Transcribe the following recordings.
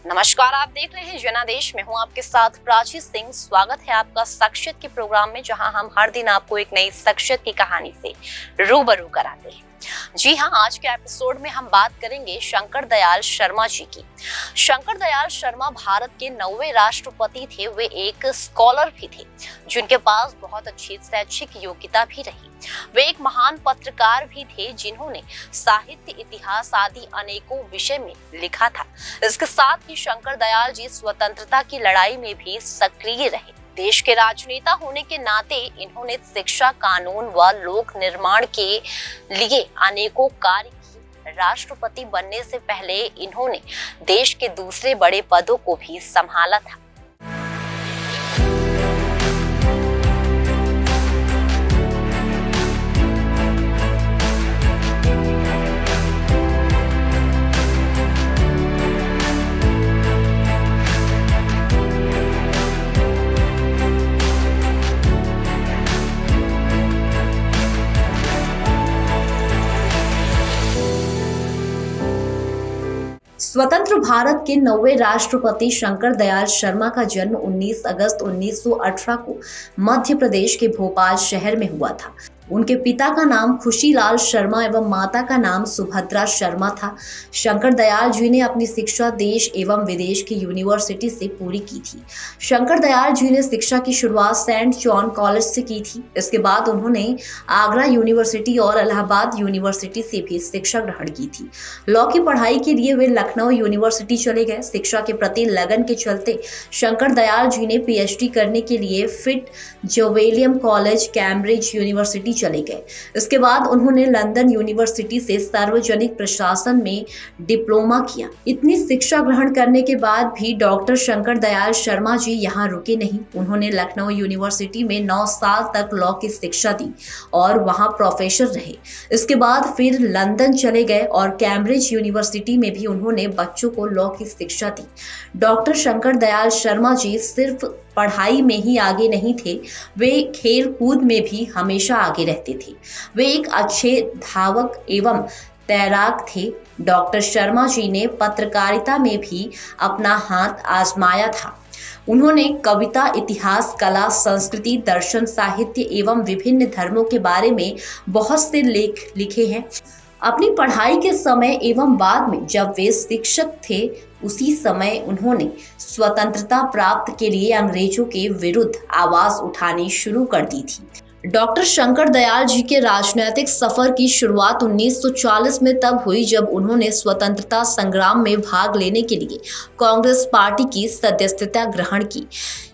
नमस्कार, आप देख रहे हैं जनादेश में हूं आपके साथ प्राची सिंह। स्वागत है आपका शख्सियत के प्रोग्राम में, जहां हम हर दिन आपको एक नई शख्सियत की कहानी से रूबरू कराते हैं। जी हां, आज के एपिसोड में हम बात करेंगे शंकर दयाल शर्मा जी की। शंकर दयाल शर्मा भारत के 9वें राष्ट्रपति थे। वे एक स्कॉलर भी थे जिनके पास बहुत अच्छी शैक्षिक योग्यता भी रही। वे एक महान पत्रकार भी थे जिन्होंने साहित्य, इतिहास आदि अनेकों विषय में लिखा था। इसके साथ ही शंकर दयाल जी स्वतंत्रता की लड़ाई में भी सक्रिय रहे। देश के राजनेता होने के नाते इन्होंने शिक्षा, कानून व लोक निर्माण के लिए अनेकों कार्य किए। राष्ट्रपति बनने से पहले इन्होंने देश के दूसरे बड़े पदों को भी संभाला था। स्वतंत्र भारत के 9वें राष्ट्रपति शंकर दयाल शर्मा का जन्म 19 अगस्त 1918 को मध्य प्रदेश के भोपाल शहर में हुआ था। उनके पिता का नाम खुशीलाल शर्मा एवं माता का नाम सुभद्रा शर्मा था। शंकर दयाल जी ने अपनी शिक्षा देश एवं विदेश की यूनिवर्सिटी से पूरी की थी। शंकर दयाल जी ने शिक्षा की शुरुआत सेंट जॉन कॉलेज से की थी। इसके बाद उन्होंने आगरा यूनिवर्सिटी और इलाहाबाद यूनिवर्सिटी से भी शिक्षा ग्रहण की थी। लॉ की पढ़ाई के लिए वे लखनऊ यूनिवर्सिटी चले गए। शिक्षा के प्रति लगन के चलते शंकर दयाल जी ने पीएचडी करने के लिए फिट जोवेलियम कॉलेज, कैम्ब्रिज यूनिवर्सिटी चले गए। इसके बाद उन्होंने लंदन यूनिवर्सिटी से सार्वजनिक प्रशासन में डिप्लोमा किया। इतनी शिक्षा ग्रहण करने के बाद भी डॉक्टर शंकर दयाल शर्मा जी यहाँ रुके नहीं। उन्होंने लखनऊ यूनिवर्सिटी में 9 साल तक लॉ की शिक्षा दी और वहाँ प्रोफेसर रहे। इसके बाद फिर लंदन चले गए और कैम्ब्रिज यूनिवर्सिटी में भी उन्होंने बच्चों को लॉ की शिक्षा दी। डॉक्टर शंकर दयाल शर्मा जी सिर्फ पढ़ाई में ही आगे नहीं थे, वे खेल कूद में भी हमेशा आगे रहते थे। वे एक अच्छे धावक एवं तैराक थे। डॉक्टर शर्मा जी ने पत्रकारिता में भी अपना हाथ आजमाया था। उन्होंने कविता, इतिहास, कला, संस्कृति, दर्शन, साहित्य एवं विभिन्न धर्मों के बारे में बहुत से लेख लिखे हैं। अपनी पढ़ाई के समय एवं बाद में जब वे शिक्षक थे, उसी समय उन्होंने स्वतंत्रता प्राप्त के लिए अंग्रेजों के विरुद्ध आवाज उठानी शुरू कर दी थी। डॉक्टर शंकर दयाल जी के राजनीतिक सफर की शुरुआत 1940 में तब हुई जब उन्होंने स्वतंत्रता संग्राम में भाग लेने के लिए कांग्रेस पार्टी की सदस्यता ग्रहण की।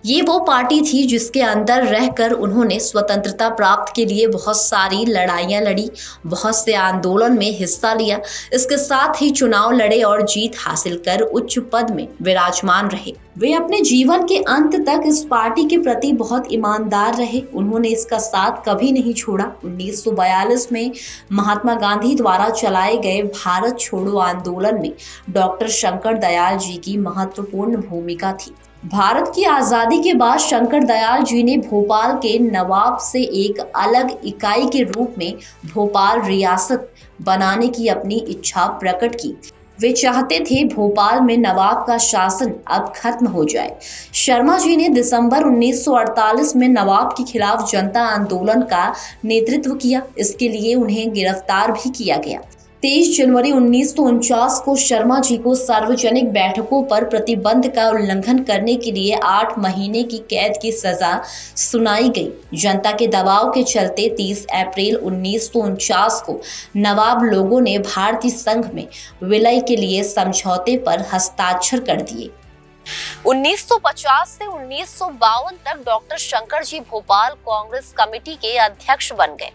ये वो पार्टी थी जिसके अंदर रहकर उन्होंने स्वतंत्रता प्राप्त के लिए बहुत सारी लड़ाइयां लड़ी, बहुत से आंदोलन में हिस्सा लिया। इसके साथ ही चुनाव लड़े और जीत हासिल कर उच्च पद में विराजमान रहे। वे अपने जीवन के अंत तक इस पार्टी के प्रति बहुत ईमानदार रहे। उन्होंने इसका साथ कभी नहीं छोड़ा। 1942 में महात्मा गांधी द्वारा चलाए गए भारत छोड़ो आंदोलन में डॉक्टर शंकर दयाल जी की महत्वपूर्ण भूमिका थी। भारत की आजादी के बाद शंकर दयाल जी ने भोपाल के नवाब से एक अलग इकाई के रूप में भोपाल रियासत बनाने की अपनी इच्छा प्रकट की। वे चाहते थे भोपाल में नवाब का शासन अब खत्म हो जाए। शर्मा जी ने दिसंबर 1948 में नवाब के खिलाफ जनता आंदोलन का नेतृत्व किया। इसके लिए उन्हें गिरफ्तार भी किया गया। 23 जनवरी 1949 को शर्मा जी को सार्वजनिक बैठकों पर प्रतिबंध का उल्लंघन करने के लिए 8 महीने की कैद की सजा सुनाई गई। जनता के दबाव के चलते 30 अप्रैल 1949 को नवाब लोगों ने भारतीय संघ में विलय के लिए समझौते पर हस्ताक्षर कर दिए। 1950 से 1952 तक डॉक्टर शंकर जी भोपाल कांग्रेस कमेटी के अध्यक्ष बन गए।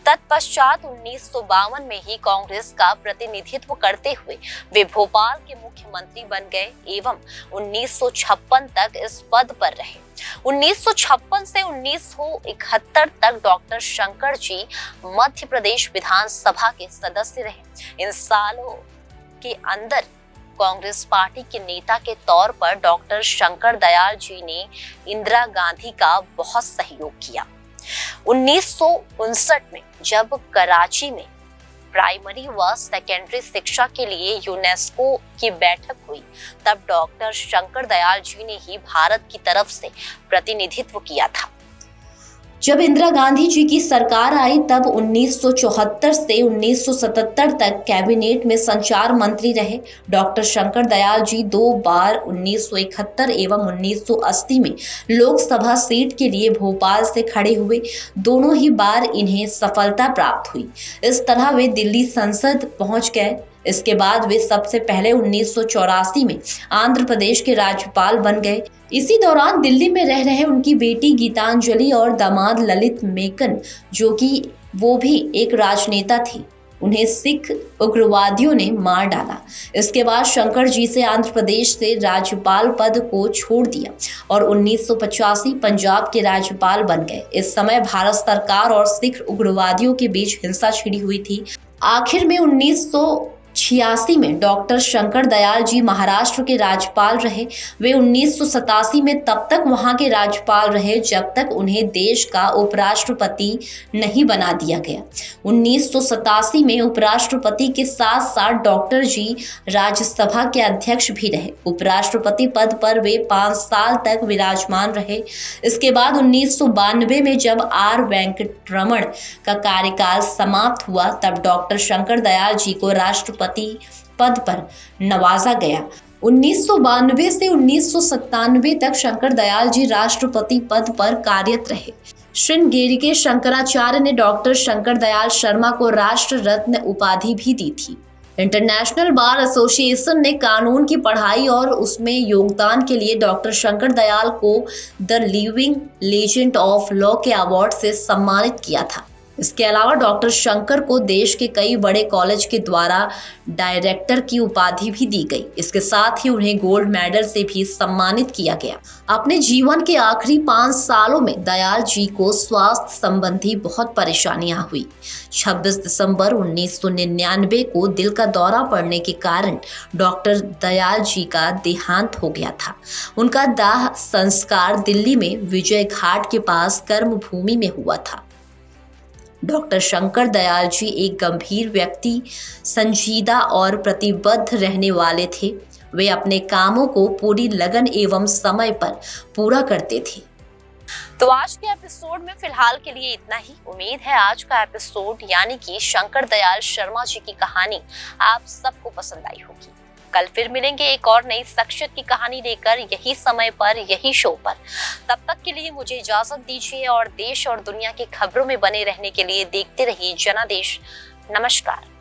तत्पश्चात 1952 में ही कांग्रेस का प्रतिनिधित्व करते हुए वे भोपाल के मुख्यमंत्री बन गए एवं 1956 तक इस पद पर रहे। 1956 से 1971 तक डॉक्टर शंकर जी मध्य प्रदेश विधानसभा के सदस्य रहे। इन सालों के अंदर कांग्रेस पार्टी के नेता के तौर पर डॉक्टर शंकर दयाल जी ने इंदिरा गांधी का बहुत सहयोग किया। 1959 में जब कराची में प्राइमरी व सेकेंडरी शिक्षा के लिए यूनेस्को की बैठक हुई, तब डॉक्टर शंकर दयाल जी ने ही भारत की तरफ से प्रतिनिधित्व किया था। जब इंदिरा गांधी जी की सरकार आई तब 1974 से 1977 तक कैबिनेट में संचार मंत्री रहे। डॉक्टर शंकर दयाल जी 2 बार 1971 एवं 1980 में लोकसभा सीट के लिए भोपाल से खड़े हुए। दोनों ही बार इन्हें सफलता प्राप्त हुई। इस तरह वे दिल्ली संसद पहुंच गए। इसके बाद वे सबसे पहले 1984 में आंध्र प्रदेश के राज्यपाल बन गए। इसी दौरान दिल्ली में रह रहे उनकी बेटी गीतांजलि और दामाद ललित मेकन, जो कि वो भी एक राजनेता थी, उन्हें सिख उग्रवादियों ने मार डाला। इसके बाद शंकर जी से आंध्र प्रदेश से राज्यपाल पद को छोड़ दिया और 1985 पंजाब के राज्यपाल बन गए। इस समय भारत सरकार और सिख उग्रवादियों के बीच हिंसा छिड़ी हुई थी। आखिर में 1986 में डॉक्टर शंकर दयाल जी महाराष्ट्र के राज्यपाल रहे। वे 1987 में तब तक वहां के राज्यपाल रहे जब तक उन्हें देश का उपराष्ट्रपति नहीं बना दिया गया। 1987 में उपराष्ट्रपति के साथ साथ डॉक्टर जी राज्यसभा के अध्यक्ष भी रहे। उपराष्ट्रपति पद पर वे 5 साल तक विराजमान रहे। इसके बाद 1992 में जब आर वेंकटरमण का कार्यकाल समाप्त हुआ, तब डॉक्टर शंकर दयाल जी को राष्ट्रपति पद पर नवाजा गया। 1992 से 1997 तक शंकर दयाल जी राष्ट्रपति पद पर कार्यरत रहे। श्रृंगेरी के शंकराचार्य ने डॉक्टर शंकर दयाल शर्मा को राष्ट्र रत्न उपाधि भी दी थी। इंटरनेशनल बार एसोसिएशन ने कानून की पढ़ाई और उसमें योगदान के लिए डॉक्टर शंकर दयाल को the living legend of law के अवार्ड से सम्मानित किया था। इसके अलावा डॉक्टर शंकर को देश के कई बड़े कॉलेज के द्वारा डायरेक्टर की उपाधि भी दी गई। इसके साथ ही उन्हें गोल्ड मेडल से भी सम्मानित किया गया। अपने जीवन के आखिरी 5 सालों में दयाल जी को स्वास्थ्य संबंधी बहुत परेशानियां हुई। 26 दिसंबर 1999 को दिल का दौरा पड़ने के कारण डॉक्टर दयाल जी का देहांत हो गया था। उनका दाह संस्कार दिल्ली में विजय घाट के पास कर्मभूमि में हुआ था। डॉक्टर शंकर दयाल जी एक गंभीर व्यक्ति, संजीदा और प्रतिबद्ध रहने वाले थे। वे अपने कामों को पूरी लगन एवं समय पर पूरा करते थे। तो आज के एपिसोड में फिलहाल के लिए इतना ही। उम्मीद है आज का एपिसोड यानी कि शंकर दयाल शर्मा जी की कहानी आप सबको पसंद आई होगी। कल फिर मिलेंगे एक और नई शख्सियत की कहानी लेकर, यही समय पर, यही शो पर। तब तक के लिए मुझे इजाजत दीजिए और देश और दुनिया की खबरों में बने रहने के लिए देखते रहिए जनादेश। नमस्कार।